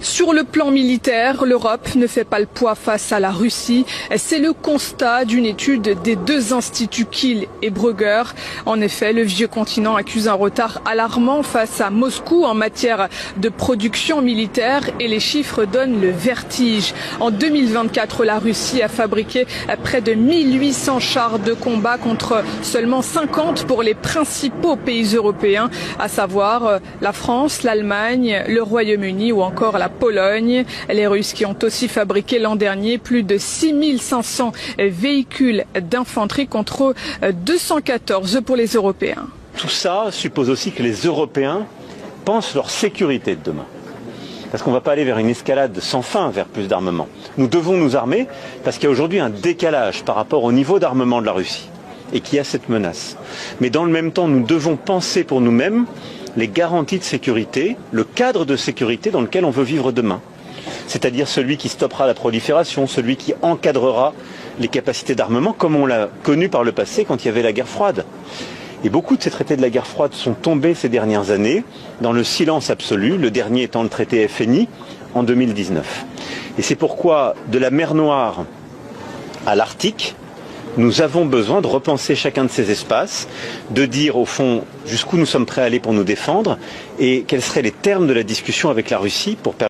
Sur le plan militaire, l'Europe ne fait pas le poids face à la Russie. C'est le constat d'une étude des deux instituts Kiel et Brugger. En effet, le vieux continent accuse un retard alarmant face à Moscou en matière de production militaire et les chiffres donnent le vertige. En 2024, la Russie a fabriqué près de 1800 chars de combat contre seulement 50 pour les principaux pays européens, à savoir la France, l'Allemagne, le Royaume-Uni ou encore la Pologne. Les Russes qui ont aussi fabriqué l'an dernier plus de 6500 véhicules d'infanterie contre 214 pour les Européens. Tout ça suppose aussi que les Européens pensent leur sécurité de demain. Parce qu'on ne va pas aller vers une escalade sans fin, vers plus d'armement. Nous devons nous armer parce qu'il y a aujourd'hui un décalage par rapport au niveau d'armement de la Russie et qu'il y a cette menace. Mais dans le même temps, nous devons penser pour nous-mêmes les garanties de sécurité, le cadre de sécurité dans lequel on veut vivre demain. C'est-à-dire celui qui stoppera la prolifération, celui qui encadrera les capacités d'armement comme on l'a connu par le passé quand il y avait la guerre froide. Et beaucoup de ces traités de la guerre froide sont tombés ces dernières années dans le silence absolu, le dernier étant le traité FNI en 2019. Et c'est pourquoi de la mer Noire à l'Arctique, nous avons besoin de repenser chacun de ces espaces, de dire au fond jusqu'où nous sommes prêts à aller pour nous défendre et quels seraient les termes de la discussion avec la Russie pour permettre